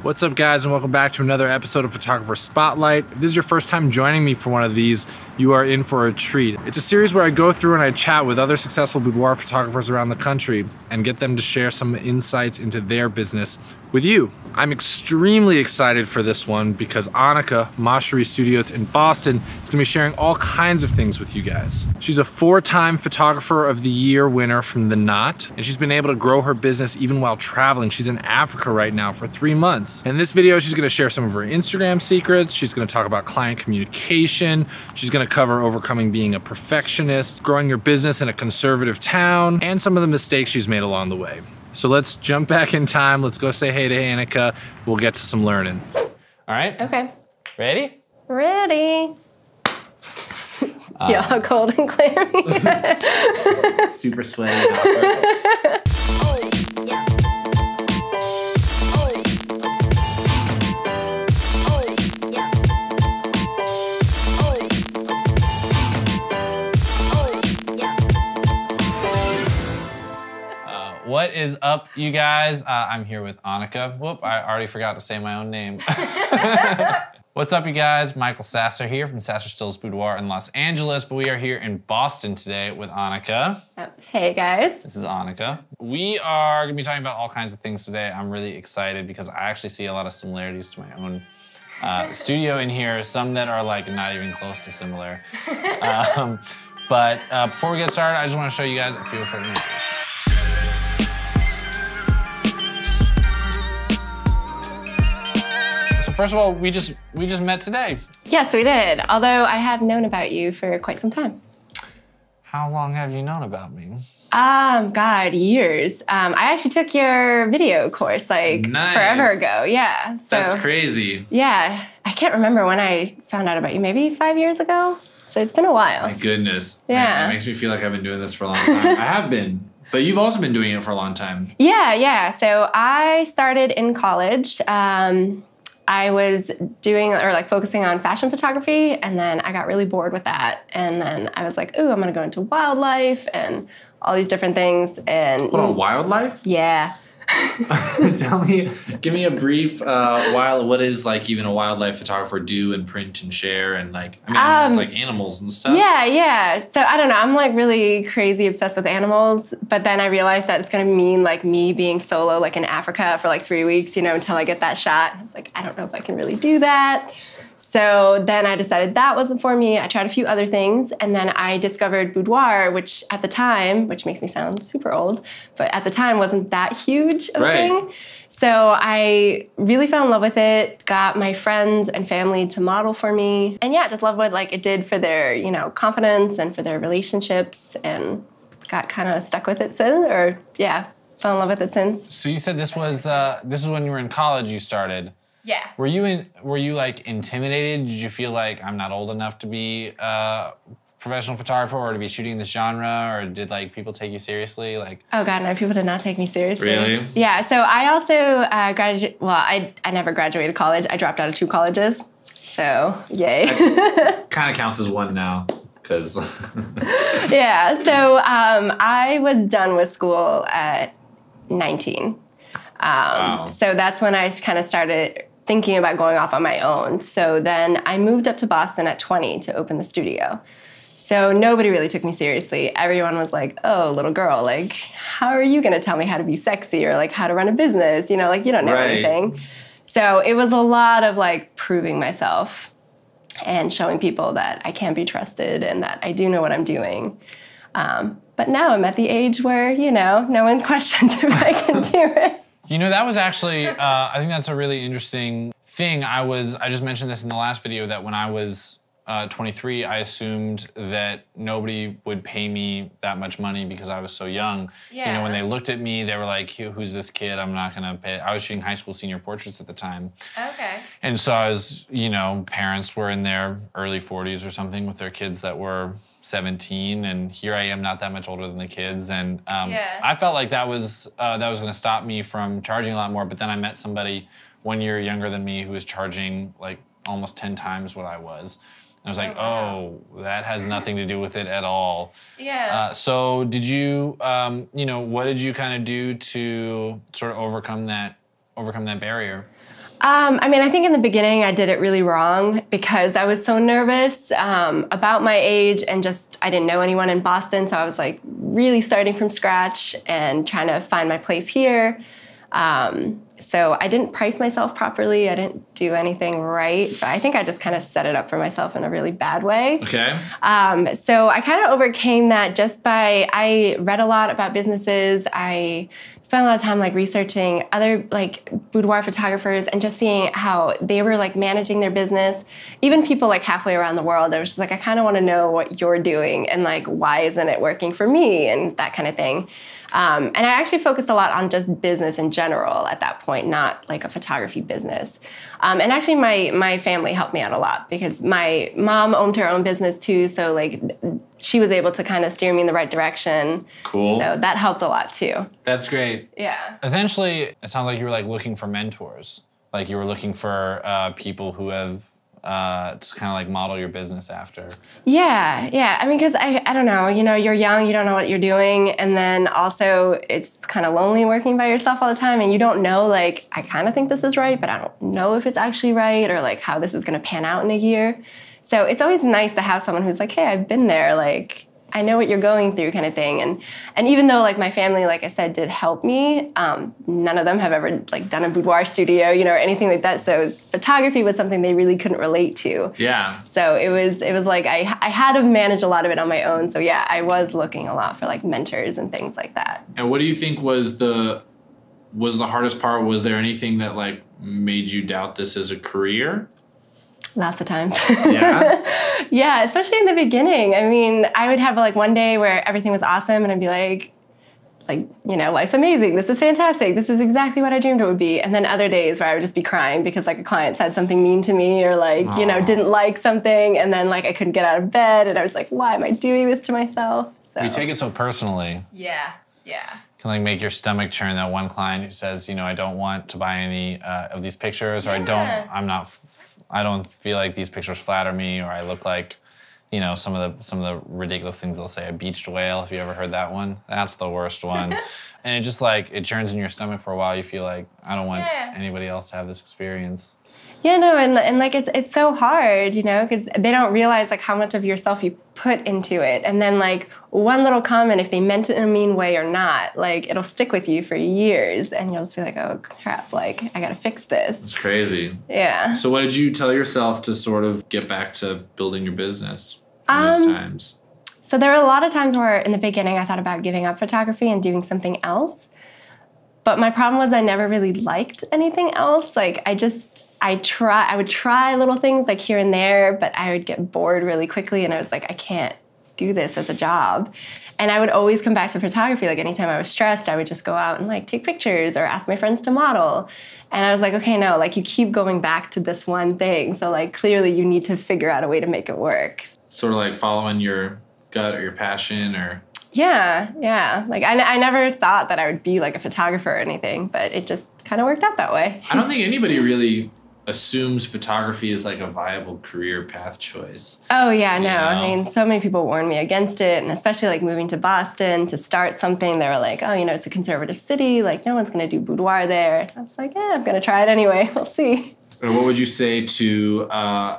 What's up, guys, and welcome back to another episode of Photographer Spotlight. If this is your first time joining me for one of these, you are in for a treat. It's a series where I go through and I chat with other successful boudoir photographers around the country and get them to share some insights into their business with you. I'm extremely excited for this one because Annika, Mashery Studios in Boston, is gonna be sharing all kinds of things with you guys. She's a 4-time Photographer of the Year winner from The Knot, and she's been able to grow her business even while traveling. She's in Africa right now for 3 months. In this video, she's gonna share some of her Instagram secrets. She's gonna talk about client communication. She's gonna cover overcoming being a perfectionist, growing your business in a conservative town, and some of the mistakes she's made along the way. So let's jump back in time. Let's go say hey to Annika. We'll get to some learning. All right? Okay. Ready? Ready. Yeah, cold and clammy. Super sweaty. Oh, yeah. What is up, you guys? I'm here with Annika. Whoop, I already forgot to say my own name. What's up, you guys? Michael Sasser here from Sasser Stills Boudoir in Los Angeles, but we are here in Boston today with Annika. Hey, guys. This is Annika. We are gonna be talking about all kinds of things today. I'm really excited because I actually see a lot of similarities to my own studio in here, some that are like not even close to similar. But before we get started, I just wanna show you guys a few of her images. First of all, we just met today. Yes, we did. Although I have known about you for quite some time. How long have you known about me? God, years. I actually took your video course like forever ago. Yeah. So, that's crazy. Yeah. I can't remember when I found out about you. Maybe 5 years ago. So it's been a while. My goodness. Yeah. Man, it makes me feel like I've been doing this for a long time. I have been. But you've also been doing it for a long time. Yeah. So I started in college. I was doing or like focusing on fashion photography, and then I got really bored with that. And then I was like, ooh, I'm gonna go into wildlife and all these different things. And Hold on, wildlife? Yeah. Give me a brief what is like even a wildlife photographer do and print and share and like, I mean, it's like animals and stuff. Yeah. So I don't know, I'm like really crazy obsessed with animals, but then I realized that it's gonna mean like me being solo like in Africa for like 3 weeks, you know, until I get that shot. I was like, I don't know if I can really do that. So then I decided that wasn't for me. I tried a few other things, and then I discovered boudoir, which at the time, which makes me sound super old, but at the time wasn't that huge of a thing. So I really fell in love with it, got my friends and family to model for me, and yeah, just loved what like it did for their, you know, confidence and for their relationships, and got kind of stuck with it since, or yeah, fell in love with it since. So you said this was when you were in college you started. Yeah. Were you like intimidated? Did you feel like I'm not old enough to be a professional photographer or to be shooting this genre, or did like people take you seriously? Like, oh God, no, people did not take me seriously. Really? Yeah. So I also graduated. Well, I never graduated college. I dropped out of 2 colleges. So yay. Kind of counts as one now, because. Yeah. So I was done with school at 19. Wow. So that's when I kind of started thinking about going off on my own. So then I moved up to Boston at 20 to open the studio. So nobody really took me seriously. Everyone was like, oh, little girl, like, how are you going to tell me how to be sexy or like how to run a business? You know, like you don't know anything. So it was a lot of like proving myself and showing people that I can be trusted and that I do know what I'm doing. But now I'm at the age where, you know, no one questions if I can do it. You know, that was actually, I think that's a really interesting thing. I just mentioned this in the last video that when I was 23, I assumed that nobody would pay me that much money because I was so young. Yeah. You know, when they looked at me, they were like, who's this kid? I'm not gonna pay. I was shooting high school senior portraits at the time. Okay. And so I was, you know, parents were in their early 40s or something with their kids that were 17, and here I am not that much older than the kids, and I felt like that was going to stop me from charging a lot more, but then I met somebody 1 year younger than me who was charging like almost 10 times what I was. And I was like, oh, that has nothing to do with it at all. Yeah. So did you, what did you kind of do to sort of overcome that barrier? I mean, I think in the beginning I did it really wrong because I was so nervous about my age and just I didn't know anyone in Boston. So I was like really starting from scratch and trying to find my place here. So I didn't price myself properly. I didn't do anything right. So I think I just kind of set it up for myself in a really bad way. Okay. So I kind of overcame that just by, I read a lot about businesses. I spent a lot of time like researching other like boudoir photographers and just seeing how they were like managing their business. Even people like halfway around the world, I was just like, I kind of want to know what you're doing and like, why isn't it working for me and that kind of thing. And I actually focused a lot on just business in general at that point, not like a photography business. And actually my family helped me out a lot because my mom owned her own business too. So like she was able to kind of steer me in the right direction. Cool. So that helped a lot too. That's great. Yeah. Essentially, it sounds like you were like looking for mentors. Like you were looking for people who have to kind of like model your business after. Yeah. I mean, because I don't know, you're young, you don't know what you're doing. And then also it's kind of lonely working by yourself all the time. And you don't know, like, I kind of think this is right, but I don't know if it's actually right or like how this is going to pan out in a year. So it's always nice to have someone who's like, hey, I've been there. Like, I know what you're going through kind of thing. And even though like my family, like I said, did help me, none of them have ever like done a boudoir studio, or anything like that. So photography was something they really couldn't relate to. Yeah. So it was like I had to manage a lot of it on my own. So yeah, I was looking a lot for like mentors and things like that. And what do you think was the hardest part? Was there anything that like made you doubt this as a career? Lots of times. Yeah? Yeah, especially in the beginning. I mean, I would have like one day where everything was awesome and I'd be like, life's amazing. This is fantastic. This is exactly what I dreamed it would be. And then other days where I would just be crying because like a client said something mean to me or like, didn't like something. And then like I couldn't get out of bed and I was like, why am I doing this to myself? So You take it so personally. Yeah. Can like make your stomach churn. That one client who says, I don't want to buy any of these pictures, or I don't feel like these pictures flatter me, or I look like, some of the ridiculous things they'll say. A beached whale. Have you ever heard that one? That's the worst one. And it just like it churns in your stomach for a while. You feel like I don't want anybody else to have this experience. Yeah, no, and like it's so hard, because they don't realize like how much of yourself you put into it. And then like one little comment, if they meant it in a mean way or not, like it'll stick with you for years and you'll just be like, oh crap, like I gotta fix this. It's crazy. Yeah. So what did you tell yourself to sort of get back to building your business in those times? So there were a lot of times where in the beginning I thought about giving up photography and doing something else. But my problem was I never really liked anything else. Like I would try little things like here and there, but I would get bored really quickly and I was like, I can't do this as a job. And I would always come back to photography. Like anytime I was stressed, I would just go out and like take pictures or ask my friends to model. And I was like, okay, no, like you keep going back to this one thing. So like clearly you need to figure out a way to make it work. Sort of like following your gut or your passion or... Yeah. Like I never thought that I would be like a photographer or anything, but it just kind of worked out that way. I don't think anybody really assumes photography is like a viable career path choice. Oh yeah, no. I mean, so many people warned me against it, and especially like moving to Boston to start something, they were like, oh, it's a conservative city, like no one's going to do boudoir there. I was like, yeah, I'm going to try it anyway. We'll see. And what would you say to,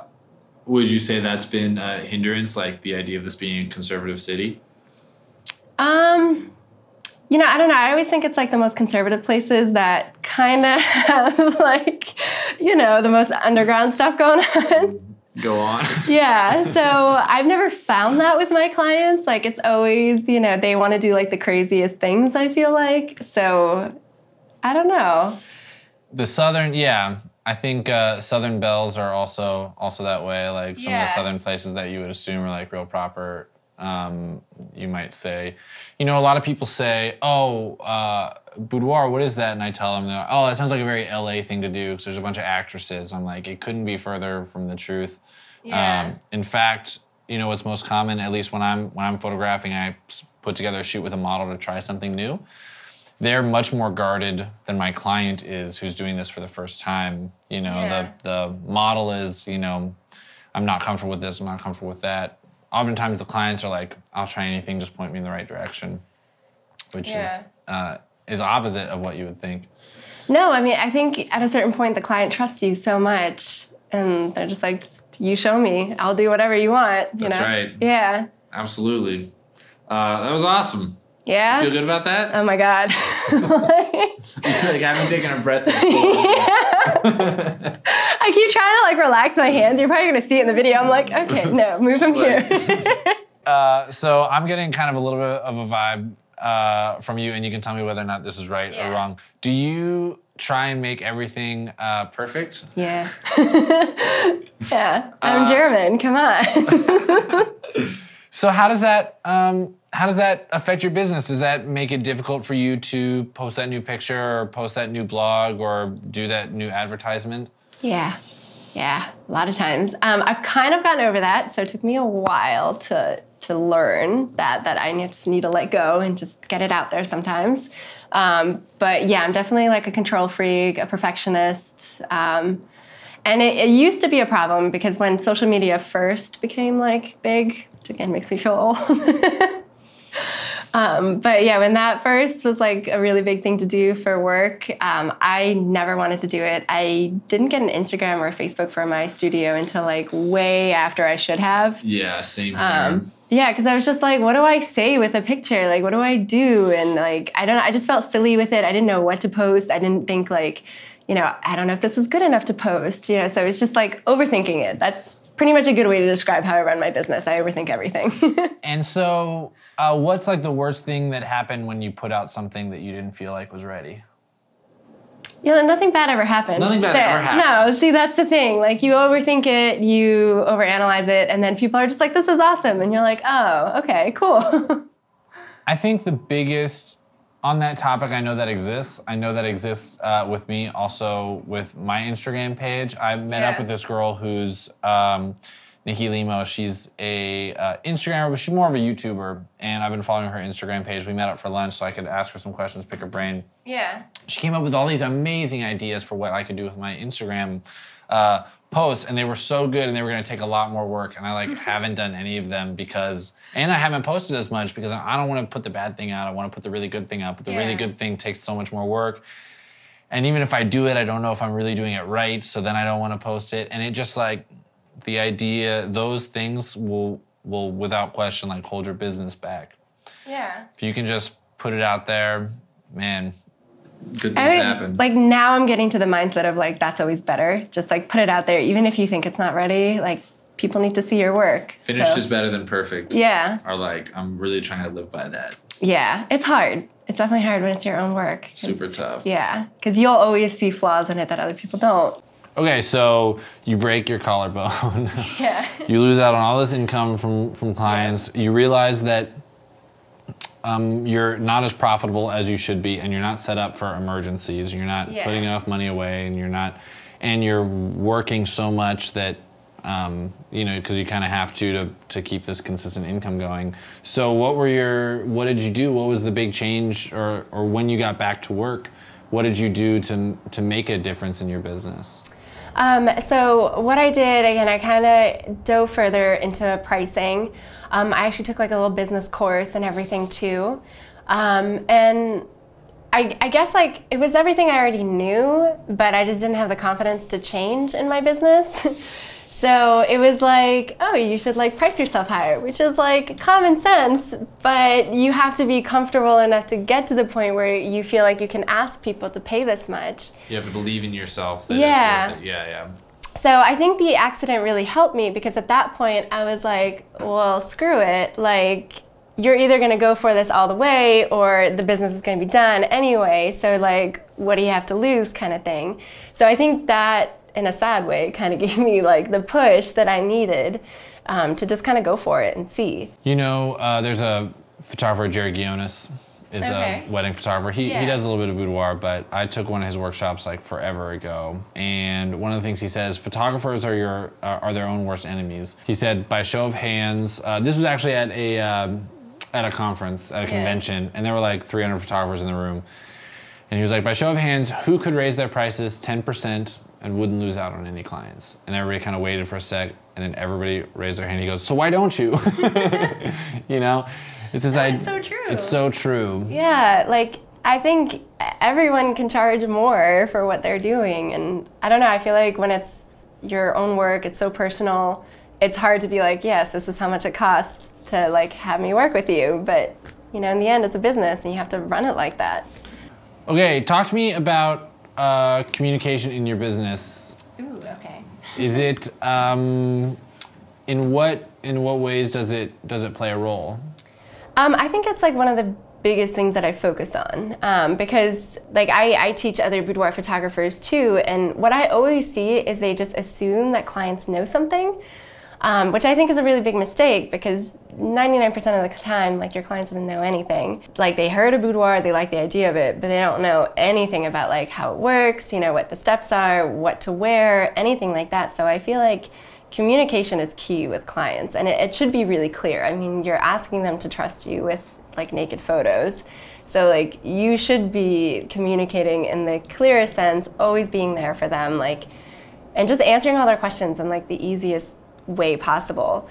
would you say that's been a hindrance, like the idea of this being a conservative city? I don't know. I always think it's like the most conservative places that kind of have like, the most underground stuff going on. Go on. Yeah. So I've never found that with my clients. Like it's always, they want to do like the craziest things, I feel like. So I don't know. The Southern, I think Southern belles are also that way. Like some of the Southern places that you would assume are like real proper. You might say, a lot of people say, boudoir, what is that? And I tell them, that sounds like a very LA thing to do because there's a bunch of actresses. I'm like, it couldn't be further from the truth. Yeah. In fact, what's most common, at least when I'm photographing, I put together a shoot with a model to try something new. They're much more guarded than my client is who's doing this for the first time. The model is, I'm not comfortable with this, I'm not comfortable with that. Oftentimes the clients are like, I'll try anything, just point me in the right direction, which is opposite of what you would think. No, I mean, I think at a certain point, the client trusts you so much, and they're just like, just, you show me, I'll do whatever you want. You That's know? right. Yeah. Absolutely. That was awesome. Yeah. You feel good about that? Oh my God. It's like I haven't taken a breath. I keep trying to like relax my hands. You're probably gonna see it in the video. I'm like, okay, no, move them here. So I'm getting kind of a little bit of a vibe from you, and you can tell me whether or not this is right or wrong. Do you try and make everything perfect? Yeah. Yeah. I'm German. Come on. So how does that affect your business? Does that make it difficult for you to post that new picture or post that new blog or do that new advertisement? Yeah. Yeah. A lot of times. I've kind of gotten over that, so it took me a while to learn that I just need to let go and just get it out there sometimes. But yeah, I'm definitely like a control freak, a perfectionist. And it used to be a problem because when social media first became like big, which again makes me feel old. But yeah, when that first was like a really big thing to do for work, I never wanted to do it. I didn't get an Instagram or a Facebook for my studio until like way after I should have. Yeah, same here. Yeah, because I was just like, what do I say with a picture? Like, what do I do? And like, I don't know, I just felt silly with it. I didn't know what to post. I didn't think like, you know, I don't know if this is good enough to post, you know, so it's just like overthinking it. That's pretty much a good way to describe how I run my business. I overthink everything. And so what's like the worst thing that happened when you put out something that you didn't feel like was ready? Yeah, nothing bad ever happened. Nothing bad ever happened. No, see, that's the thing. Like, you overthink it, you overanalyze it, and then people are just like, this is awesome. And you're like, oh, okay, cool. I think the biggest, on that topic, I know that exists with me, also with my Instagram page. I met up with this girl who's Nikki Limo. She's a Instagrammer, but she's more of a YouTuber, and I've been following her Instagram page. We met up for lunch so I could ask her some questions, pick her brain. Yeah. She came up with all these amazing ideas for what I could do with my Instagram posts, and they were so good, and they were going to take a lot more work, and I like haven't done any of them because, and I haven't posted as much because I don't want to put the bad thing out. I want to put the really good thing out, but the really good thing takes so much more work. And even if I do it, I don't know if I'm really doing it right, so then I don't want to post it. And it just like, the idea, those things will without question like hold your business back. Yeah. If you can just put it out there, man, good things happen. Like now I'm getting to the mindset of like, that's always better. Just like put it out there, even if you think it's not ready, like people need to see your work. Finished is better than perfect. Yeah. Or like, I'm really trying to live by that. Yeah, it's hard. It's definitely hard when it's your own work. Super tough. Yeah, because you'll always see flaws in it that other people don't. Okay, so you break your collarbone. Yeah. You lose out on all this income from clients. Yeah. You realize that you're not as profitable as you should be, and you're not set up for emergencies. You're not putting enough money away, and you're working so much that you know, because you kind of have to keep this consistent income going. So what did you do? What was the big change, or when you got back to work, what did you do to make a difference in your business? So what I did, again, I kind of dove further into pricing. I actually took like a little business course and everything too. And I guess like it was everything I already knew, but I just didn't have the confidence to change in my business. So it was like, oh, you should like price yourself higher, which is like common sense, but you have to be comfortable enough to get to the point where you feel like you can ask people to pay this much. You have to believe in yourself that it's worth it. Yeah. So I think the accident really helped me because at that point I was like, well, screw it. Like, you're either going to go for this all the way or the business is going to be done anyway. So like, what do you have to lose kind of thing. So I think that, in a sad way, kind of gave me like the push that I needed to just kind of go for it and see. You know, there's a photographer, Jerry Guionis, is a wedding photographer. He does a little bit of boudoir, but I took one of his workshops like forever ago. And one of the things he says, photographers are their own worst enemies. He said, by show of hands, this was actually at a conference, at a convention, and there were like 300 photographers in the room. And he was like, by show of hands, who could raise their prices 10% and wouldn't lose out on any clients? And everybody kind of waited for a sec, and then everybody raised their hand. He goes, so why don't you? You know? It's this idea. It's so true. It's so true. Yeah, like I think everyone can charge more for what they're doing. And I don't know, I feel like when it's your own work, it's so personal, it's hard to be like, yes, this is how much it costs to like have me work with you. But you know, in the end, it's a business and you have to run it like that. Okay, talk to me about communication in your business. Ooh, okay. Is it, in what ways does it play a role? I think it's like one of the biggest things that I focus on because like I teach other boudoir photographers too, and what I always see is they just assume that clients know something, which I think is a really big mistake because 99% of the time, like your client doesn't know anything. Like they heard a boudoir, they like the idea of it, but they don't know anything about like how it works, you know, what the steps are, what to wear, anything like that. So I feel like communication is key with clients, and it should be really clear. I mean, you're asking them to trust you with like naked photos. So like you should be communicating in the clearest sense, always being there for them, like, and just answering all their questions in like the easiest way possible.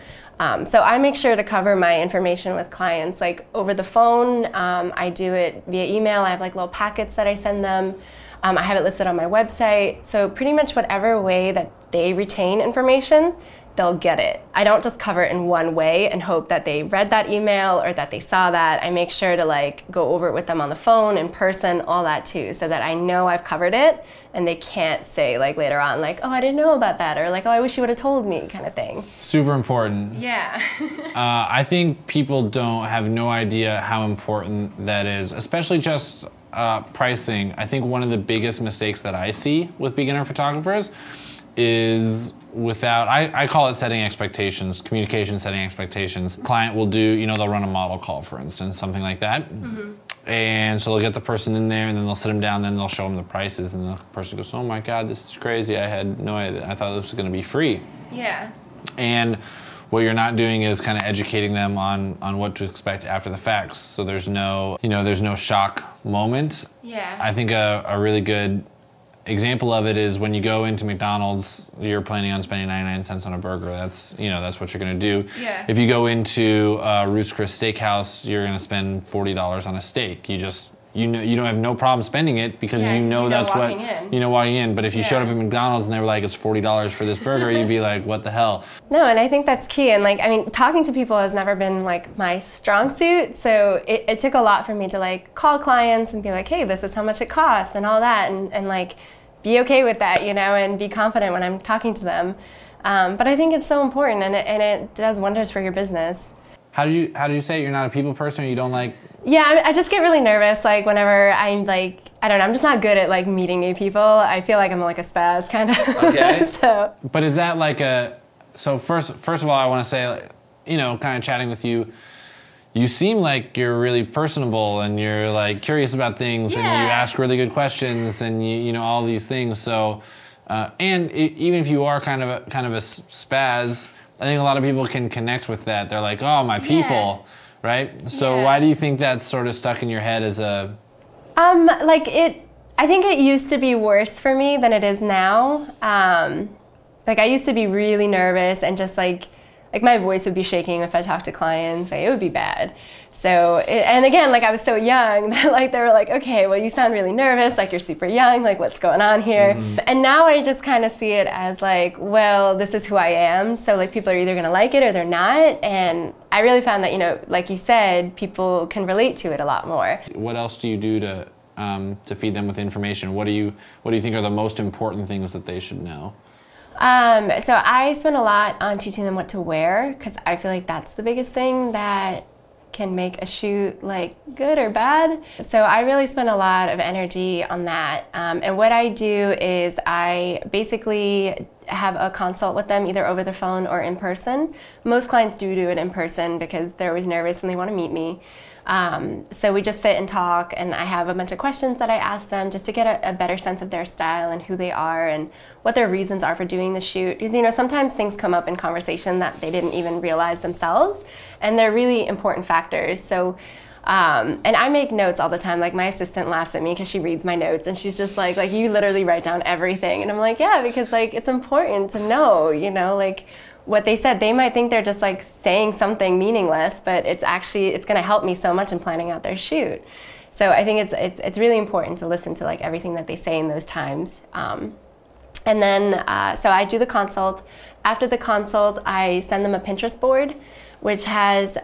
So I make sure to cover my information with clients like over the phone. I do it via email. I have like little packets that I send them. I have it listed on my website. So pretty much whatever way that they retain information, they'll get it. I don't just cover it in one way and hope that they read that email or that they saw that. I make sure to like go over it with them on the phone, in person, all that too, so that I know I've covered it and they can't say like later on like, oh, I didn't know about that, or like, oh, I wish you would have told me, kind of thing. Super important. Yeah. I think people have no idea how important that is, especially just pricing. I think one of the biggest mistakes that I see with beginner photographers is I call it setting expectations, communication, setting expectations. Client will do, you know, they'll run a model call, for instance, something like that. Mm-hmm. And so they'll get the person in there and then they'll sit them down, then they'll show them the prices, and the person goes, oh my God, this is crazy. I had no idea. I thought this was gonna be free. Yeah. And what you're not doing is kind of educating them on what to expect after the fact. So there's no, you know, there's no shock moment. Yeah. I think a really good example of it is when you go into McDonald's, you're planning on spending 99 cents on a burger. That's, you know, that's what you're gonna do. Yeah. If you go into Ruth's Chris Steakhouse, you're gonna spend $40 on a steak. You just, you know, you don't have no problem spending it because you know that's what, you know, walking in. But if you showed up at McDonald's and they were like, it's $40 for this burger, you'd be like, what the hell? No, and I think that's key. And like, I mean, talking to people has never been like my strong suit. So it took a lot for me to like call clients and be like, hey, this is how much it costs and all that. And like, be okay with that, you know, and be confident when I'm talking to them. But I think it's so important, and it does wonders for your business. How did you say you're not a people person, or you don't like? Yeah, I just get really nervous, like whenever I'm like, I don't know, I'm just not good at like meeting new people. I feel like I'm like a spaz kind of. Okay. So. But is that like so first of all, I want to say, you know, kind of chatting with you, you seem like you're really personable and you're like curious about things, and you ask really good questions, and you know, all these things. So, and even if you are kind of a spaz, I think a lot of people can connect with that. They're like, oh, my people, right? So why do you think that's sort of stuck in your head as a? Like I think it used to be worse for me than it is now. Like I used to be really nervous and just like my voice would be shaking if I talked to clients. Like, it would be bad. So, and again, like I was so young that like they were like, okay, well you sound really nervous, like you're super young, like what's going on here? Mm-hmm. And now I just kind of see it as like, well, this is who I am. So like people are either gonna like it or they're not. And I really found that, you know, like you said, people can relate to it a lot more. What else do you do to feed them with information? What do you think are the most important things that they should know? So I spend a lot on teaching them what to wear, because I feel like that's the biggest thing that can make a shoot like good or bad. So I really spend a lot of energy on that. And what I do is I basically have a consult with them either over the phone or in person. Most clients do it in person because they're always nervous and they want to meet me. So we just sit and talk, and I have a bunch of questions that I ask them just to get a better sense of their style and who they are and what their reasons are for doing the shoot. Because, you know, sometimes things come up in conversation that they didn't even realize themselves, and they're really important factors. So, and I make notes all the time. Like my assistant laughs at me because she reads my notes and she's just like you literally write down everything. And I'm like, yeah, because like it's important to know, you know, like what they said. They might think they're just like saying something meaningless, but it's going to help me so much in planning out their shoot. So I think it's really important to listen to like everything that they say in those times. And then, so I do the consult. After the consult, I send them a Pinterest board, which has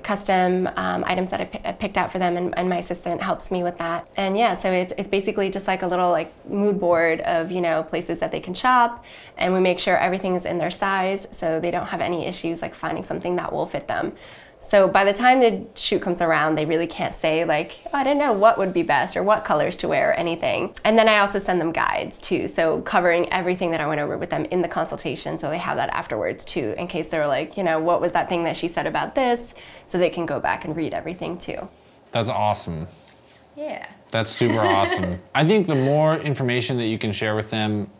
custom items that I picked out for them, and my assistant helps me with that. And yeah, so it's basically just like a little like mood board of, you know, places that they can shop, and we make sure everything is in their size so they don't have any issues like finding something that will fit them. So by the time the shoot comes around, they really can't say like, oh, I didn't know what would be best or what colors to wear or anything. And then I also send them guides too. So covering everything that I went over with them in the consultation, so they have that afterwards too, in case they're like, you know, what was that thing that she said about this? So they can go back and read everything too. That's awesome. Yeah. That's super awesome. I think the more information that you can share with them,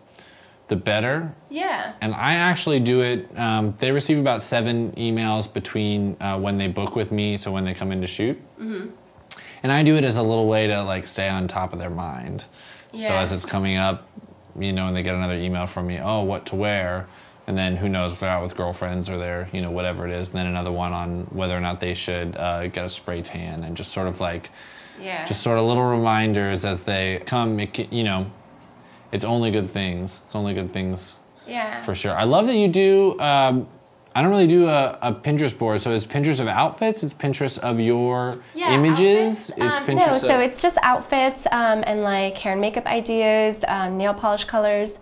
the better. Yeah. And I actually do it, they receive about 7 emails between when they book with me, so when they come in to shoot. Mm-hmm. And I do it as a little way to like stay on top of their mind. Yeah. So as it's coming up, you know, and they get another email from me, oh, what to wear, and then who knows if they're out with girlfriends or they're, you know, whatever it is, and then another one on whether or not they should get a spray tan, and just sort of like, just sort of little reminders as they come, you know, it's only good things. It's only good things. Yeah. For sure. I love that you do, I don't really do a Pinterest board, so it's Pinterest of outfits, it's Pinterest of your images, it's Pinterest No, so it's just outfits and like hair and makeup ideas, nail polish colors.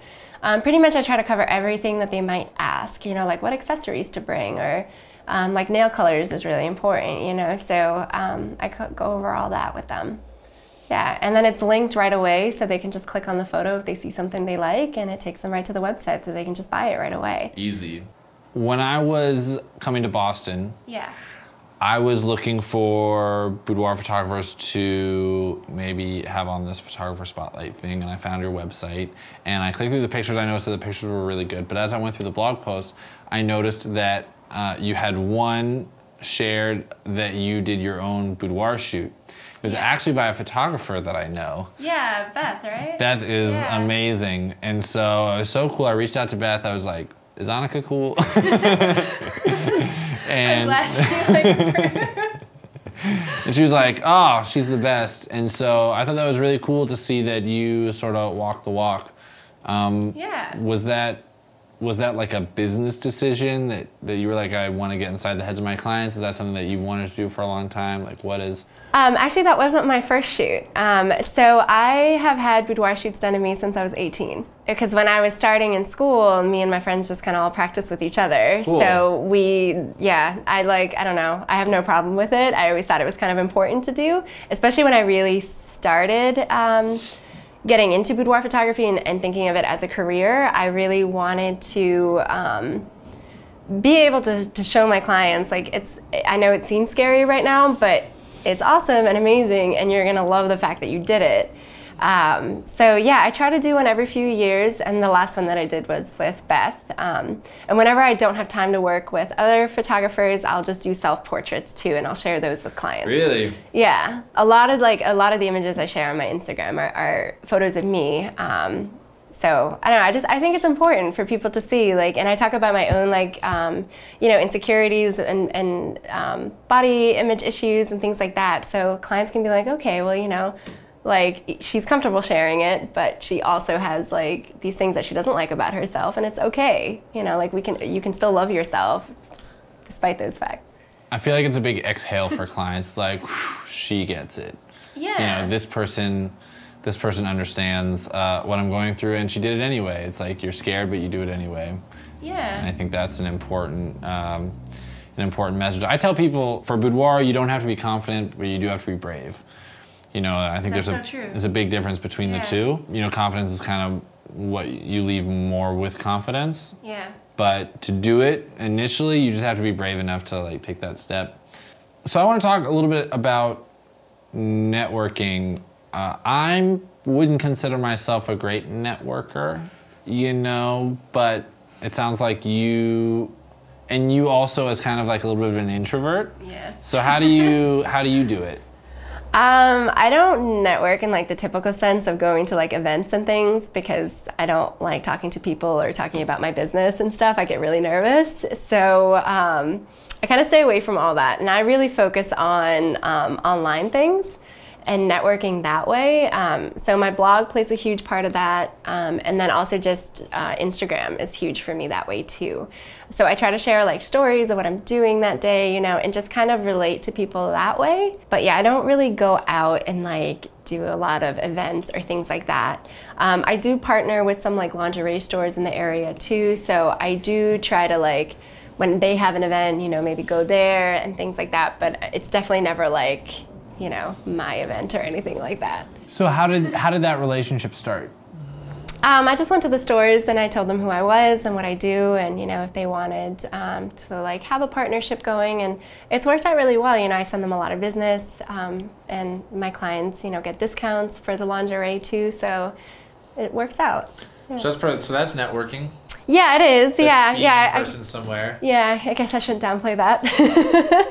Pretty much I try to cover everything that they might ask, you know, like what accessories to bring, or like nail colors is really important, you know, so I could go over all that with them. Yeah, and then it's linked right away, so they can just click on the photo if they see something they like, and it takes them right to the website so they can just buy it right away. Easy. When I was coming to Boston, I was looking for boudoir photographers to maybe have on this photographer spotlight thing, and I found your website, and I clicked through the pictures. I noticed that the pictures were really good, but as I went through the blog post, I noticed that you had one shared that you did your own boudoir shoot. It was actually by a photographer that I know. Yeah, Beth, right? Beth is amazing. And so it was so cool. I reached out to Beth. I was like, is Annika cool? And I'm glad she liked her. And she was like, oh, she's the best. And so I thought that was really cool to see that you sort of walk the walk. Was that like a business decision that you were like, I want to get inside the heads of my clients? Is that something that you've wanted to do for a long time? Like, what is... Actually, that wasn't my first shoot. So I have had boudoir shoots done to me since I was 18. Because when I was starting in school, me and my friends just kind of all practiced with each other. Cool. So I don't know, I have no problem with it. I always thought it was kind of important to do, especially when I really started getting into boudoir photography and thinking of it as a career. I really wanted to be able to show my clients, like, I know it seems scary right now, but it's awesome and amazing, and you're gonna love the fact that you did it. So yeah, I try to do one every few years, and the last one that I did was with Beth. And whenever I don't have time to work with other photographers, I'll just do self-portraits too, and I'll share those with clients. Really? Yeah, a lot of the images I share on my Instagram are photos of me. So I don't know, I think it's important for people to see, like, and I talk about my own, like, you know, insecurities and body image issues and things like that. So clients can be like, okay, well, you know, like, she's comfortable sharing it, but she also has like these things that she doesn't like about herself, and it's okay. You know, like, you can still love yourself despite those facts. I feel like it's a big exhale for clients, like, whew, she gets it. Yeah. You know, this person understands what I'm going through, and she did it anyway. It's like, you're scared, but you do it anyway. Yeah. And I think that's an important message. I tell people, for boudoir, you don't have to be confident, but you do have to be brave. You know, I think there's a big difference between the two. You know, confidence is kind of what you leave more with confidence. Yeah. But to do it initially, you just have to be brave enough to like take that step. So I want to talk a little bit about networking. I wouldn't consider myself a great networker, you know, but it sounds like you also as kind of like a little bit of an introvert. Yes. So how do you do it? I don't network in like the typical sense of going to like events and things, because I don't like talking to people or talking about my business and stuff. I get really nervous. So I kind of stay away from all that, and I really focus on online things. and networking that way. So my blog plays a huge part of that. And then also just Instagram is huge for me that way too. So I try to share like stories of what I'm doing that day, you know, and just kind of relate to people that way. But yeah, I don't really go out and like do a lot of events or things like that. I do partner with some like lingerie stores in the area too. So I do try to like, when they have an event, you know, maybe go there and things like that. But it's definitely never like, you know, my event or anything like that. So how did that relationship start? I just went to the stores and I told them who I was and what I do, and you know, if they wanted to like have a partnership going, and it's worked out really well. You know, I send them a lot of business, and my clients, you know, get discounts for the lingerie too, so it works out. Yeah. So that's networking. Yeah, it is. Just yeah. In person somewhere. Yeah, I guess I shouldn't downplay that.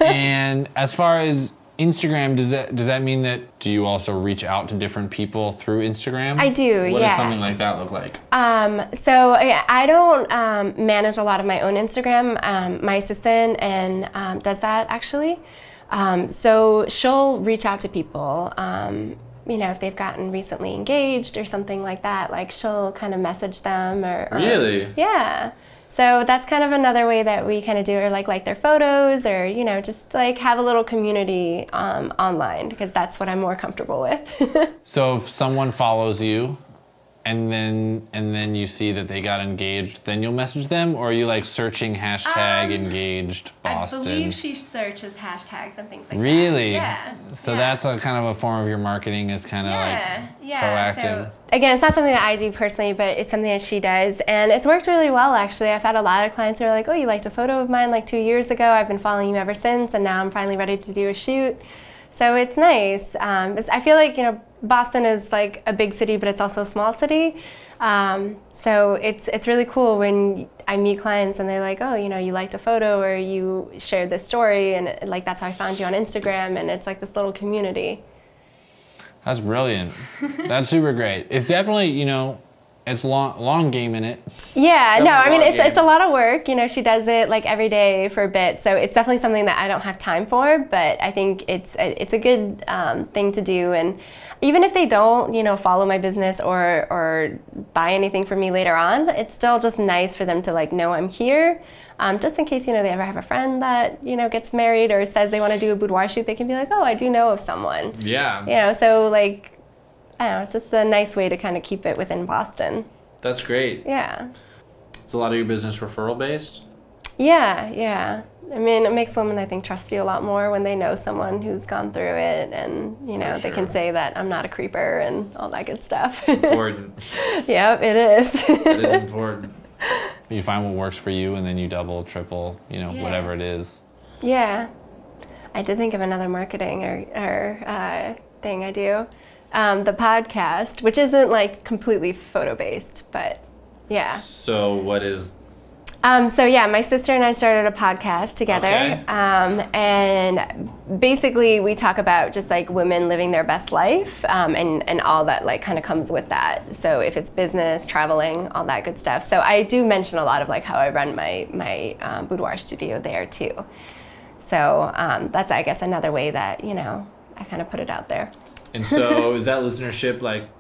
And as far as Instagram, does that mean that, do you also reach out to different people through Instagram? I do, What does something like that look like? So yeah, I don't manage a lot of my own Instagram. My assistant does that actually. So she'll reach out to people. You know, if they've gotten recently engaged or something like that, like she'll kind of message them or Really? Yeah. So that's kind of another way that we kind of do it, or like their photos, or, you know, just like have a little community online, because that's what I'm more comfortable with. So if someone follows you and then you see that they got engaged, then you'll message them, or are you like searching hashtag engaged Boston? I believe she searches hashtags and things like really? that. Yeah. So that's a kind of a form of your marketing, is kind of proactive. So, again, it's not something that I do personally, but it's something that she does, and it's worked really well actually. I've had a lot of clients who are like, oh, you liked a photo of mine like 2 years ago. I've been following you ever since, and now I'm finally ready to do a shoot. So it's nice. I feel like, you know, Boston is like a big city, but it's also a small city. So it's really cool when I meet clients and they're like, oh, you know, you liked a photo or you shared this story, and like that's how I found you on Instagram, and it's like this little community. That's brilliant. That's super great. It's definitely, you know, it's long game in it. Yeah, no, I mean, it's a lot of work. You know, she does it like every day for a bit, so it's definitely something that I don't have time for, but I think it's a good thing to do. And even if they don't, you know, follow my business or buy anything from me later on, it's still just nice for them to like know I'm here. Just in case, you know, they ever have a friend that, you know, gets married or says they want to do a boudoir shoot, they can be like, oh, I do know of someone. Yeah. You know, so like, I don't know, it's just a nice way to kind of keep it within Boston. That's great. Yeah. Is a lot of your business referral based? Yeah. I mean, it makes women, I think, trust you a lot more when they know someone who's gone through it, and, you know, they can say that I'm not a creeper and all that good stuff. Important. Yep, it is. It is important. You find what works for you, and then you double, triple, you know, whatever it is. Yeah. I did think of another marketing or thing I do. The podcast, which isn't like completely photo-based, but yeah. So what is... So yeah, my sister and I started a podcast together, and basically we talk about just like women living their best life, and all that like kind of comes with that. So if it's business, traveling, all that good stuff. So I do mention a lot of like how I run my boudoir studio there too. So that's, I guess, another way that, you know, I kind of put it out there. And so is that listenership like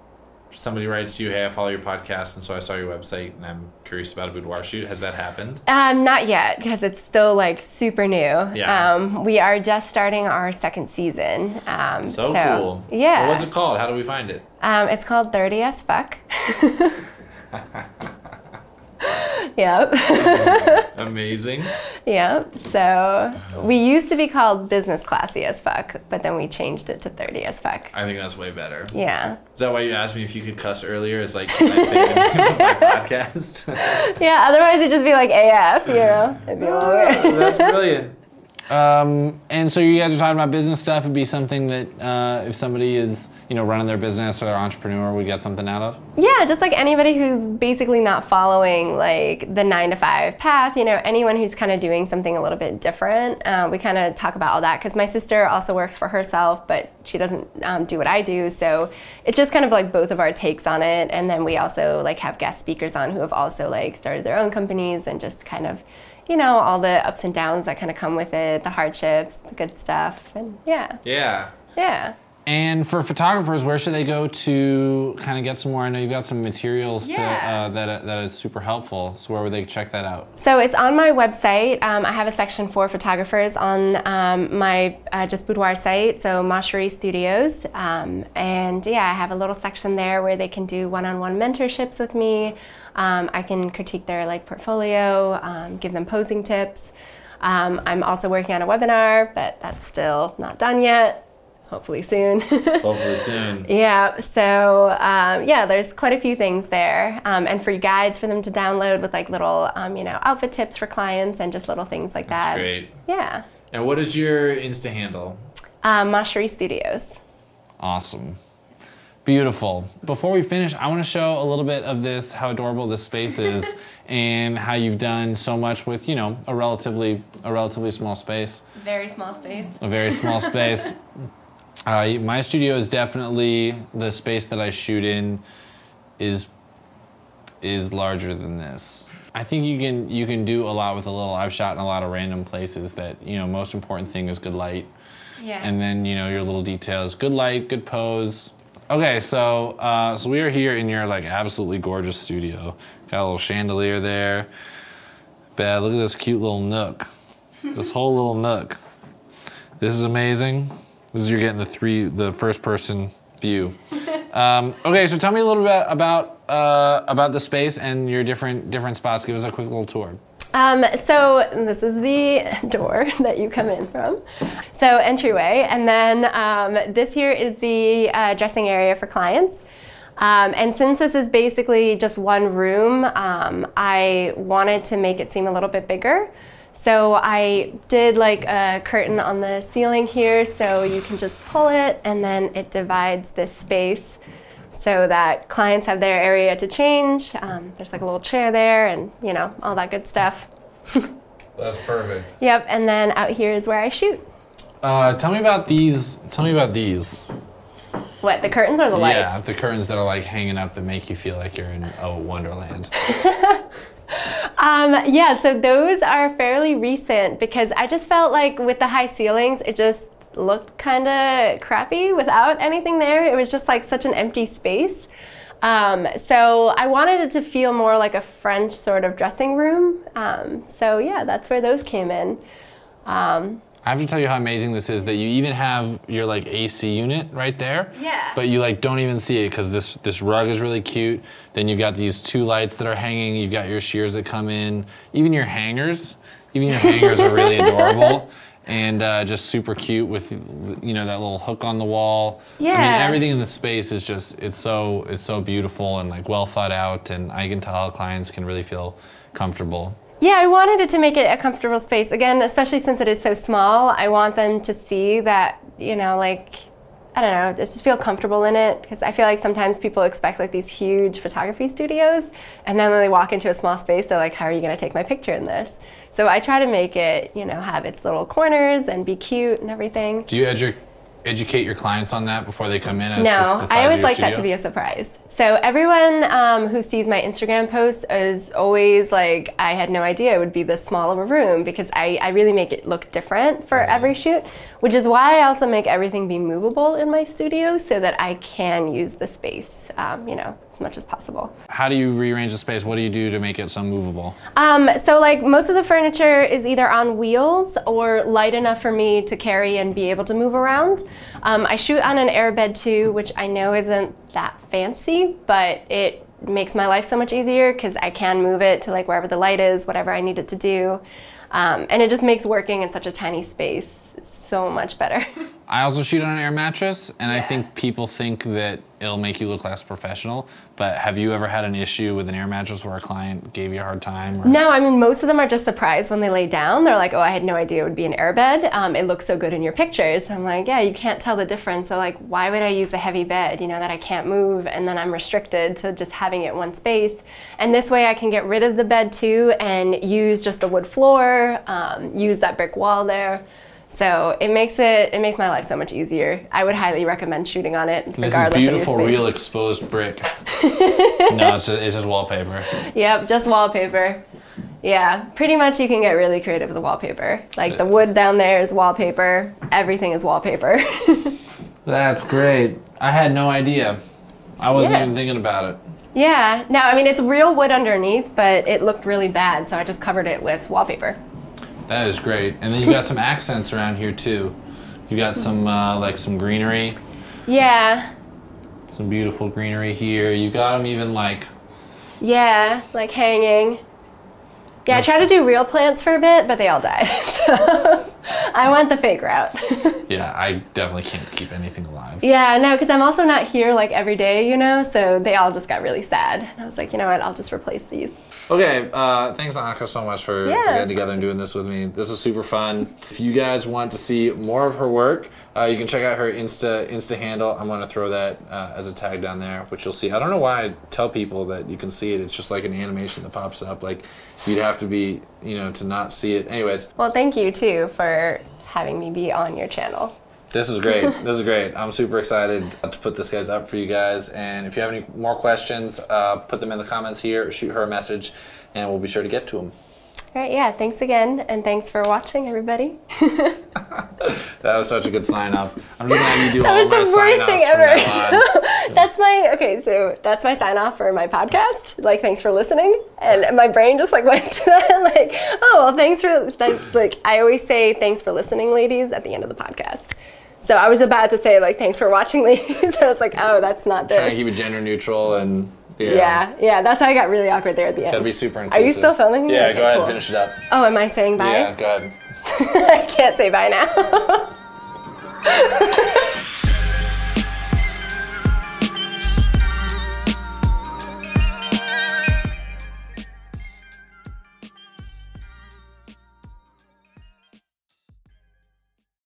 somebody writes to you, hey, I follow your podcast, and so I saw your website, and I'm curious about a boudoir shoot. Has that happened? Not yet, because it's still like super new. Yeah. We are just starting our second season. So cool. Yeah. Well, what's it called? How do we find it? It's called 30 as Fuck. Yep. Amazing. Yep. So we used to be called Business Classy as Fuck, but then we changed it to 30 as Fuck. I think that's way better. Yeah. Is that why you asked me if you could cuss earlier? Is like, can I say it in my podcast? Yeah, otherwise it'd just be like AF, you know? It'd be a little weird. That's brilliant. And so you guys are talking about business stuff. It'd be something that if somebody is, you know, running their business or they're an entrepreneur, would get something out of? Yeah, just like anybody who's basically not following like the 9-to-5 path, you know, anyone who's kind of doing something a little bit different. We kind of talk about all that, because my sister also works for herself, but she doesn't do what I do. So it's just kind of like both of our takes on it. And then we also like have guest speakers on who have also like started their own companies, and just kind of, you know, all the ups and downs that kind of come with it, the hardships, the good stuff, and yeah. Yeah. Yeah. And for photographers, where should they go to kind of get some more? I know you've got some materials that is super helpful. So where would they check that out? So it's on my website. I have a section for photographers on my just boudoir site, so Macherie Studios. And yeah, I have a little section there where they can do one-on-one mentorships with me. I can critique their portfolio, give them posing tips. I'm also working on a webinar, but that's still not done yet. Hopefully soon. Hopefully soon. Yeah, so yeah, there's quite a few things there. And free guides for them to download with little, outfit tips for clients and just little things like that. That's great. Yeah. And what is your Insta handle? Macherie Studios. Awesome. Beautiful. Before we finish, I want to show a little bit of this, how adorable this space is, and how you've done so much with, a relatively small space. Very small space. A very small space. My studio is definitely, the space that I shoot in is larger than this. I think you can do a lot with a little. I've shot in a lot of random places that, most important thing is good light. Yeah. And then, your little details, good light, good pose. Okay, so we are here in your absolutely gorgeous studio. Got a little chandelier there. Bad, look at this cute little nook. This whole little nook. This is amazing. You're getting the first person view. Okay, so tell me a little bit about the space and your different spots. Give us a quick little tour. So this is the door that you come in from. So entryway, and then this here is the dressing area for clients. And since this is basically just one room, I wanted to make it seem a little bit bigger. So I did a curtain on the ceiling here, so you can just pull it and then it divides this space so that clients have their area to change. There's a little chair there and all that good stuff. That's perfect. Yep, and then out here is where I shoot. Tell me about these. What, the curtains or the lights? Yeah, the curtains that are hanging up that make you feel like you're in a wonderland. Yeah, so those are fairly recent because I just felt like with the high ceilings, it just looked kind of crappy without anything there. It was just such an empty space. So I wanted it to feel more like a French sort of dressing room. So yeah, that's where those came in. I have to tell you how amazing this is that you even have your AC unit right there. Yeah. But you don't even see it because this rug is really cute. Then you've got these two lights that are hanging. You've got your shears that come in. Even your hangers are really adorable and just super cute with that little hook on the wall. Yeah. I mean, everything in the space is just it's so beautiful and well thought out, and I can tell clients can really feel comfortable. Yeah, I wanted it to make it a comfortable space. Again, especially since it is so small, I want them to see that, I don't know, just feel comfortable in it. Because I feel like sometimes people expect these huge photography studios, and then when they walk into a small space, they're like, how are you going to take my picture in this? So I try to make it, have its little corners and be cute and everything. Do you educate your clients on that before they come in? As No, just the size I always of your like studio? that to be a surprise. So everyone who sees my Instagram posts is always I had no idea it would be this small of a room because I really make it look different for every shoot, which is why I also make everything be movable in my studio so that I can use the space, as much as possible. How do you rearrange the space? What do you do to make it so movable? So most of the furniture is either on wheels or light enough for me to carry and be able to move around. I shoot on an airbed too, which I know isn't that fancy, but it makes my life so much easier because I can move it to wherever the light is, whatever I need it to do. And it just makes working in such a tiny space so much better. I also shoot on an air mattress, and I think people think that it'll make you look less professional, but have you ever had an issue with an air mattress where a client gave you a hard time? Or? No, I mean, most of them are just surprised when they lay down. They're like, oh, I had no idea it would be an airbed. It looks so good in your pictures. I'm like, yeah, you can't tell the difference. So why would I use a heavy bed, that I can't move, and then I'm restricted to just having it one space. And this way I can get rid of the bed too and use just the wood floor, use that brick wall there. So it makes my life so much easier. I would highly recommend shooting on it, regardless of your space. This is beautiful, real exposed brick. No, it's just wallpaper. Yep, just wallpaper. Yeah, pretty much you can get really creative with the wallpaper. The wood down there is wallpaper. Everything is wallpaper. That's great. I had no idea. I wasn't even thinking about it. Yeah. No, I mean, it's real wood underneath, but it looked really bad, so I just covered it with wallpaper. That is great. And then you got some accents around here too. You got some like some greenery. Yeah. Some beautiful greenery here. You got them even like... Yeah, like hanging. Yeah, I tried to do real plants for a bit, but they all died. So I went the fake route. Yeah, I definitely can't keep anything alive. Yeah, no, because I'm also not here like every day, you know, so they all just got really sad. And I was like, you know what, I'll just replace these. Okay, thanks Annika so much for getting together and doing this with me. This is super fun. If you guys want to see more of her work, you can check out her Insta handle. I'm going to throw that as a tag down there, which you'll see. I don't know why I tell people that you can see it. It's just like an animation that pops up. Like, you'd have to be, you know, to not see it. Anyways. Well, thank you, too, for having me be on your channel. This is great. This is great. I'm super excited to put this guys up for you guys. And if you have any more questions, put them in the comments here, shoot her a message, and we'll be sure to get to them. All right, yeah, thanks again, and thanks for watching, everybody. That was such a good sign-off. I'm just gonna have you do all my my sign-offs thing ever. That's my, okay, so that's my sign-off for my podcast. Like, thanks for listening. And my brain just like went to that, like, oh, well, thanks for, like, I always say thanks for listening, ladies, at the end of the podcast. So I was about to say, like, thanks for watching, ladies. I was like, oh, that's not this. Trying to keep it gender neutral and... Yeah, that's how I got really awkward there at the end. Gotta be super inclusive. Are you still filming? Yeah, okay, go ahead cool. and finish it up. Oh, am I saying bye? Yeah, go ahead. I can't say bye now.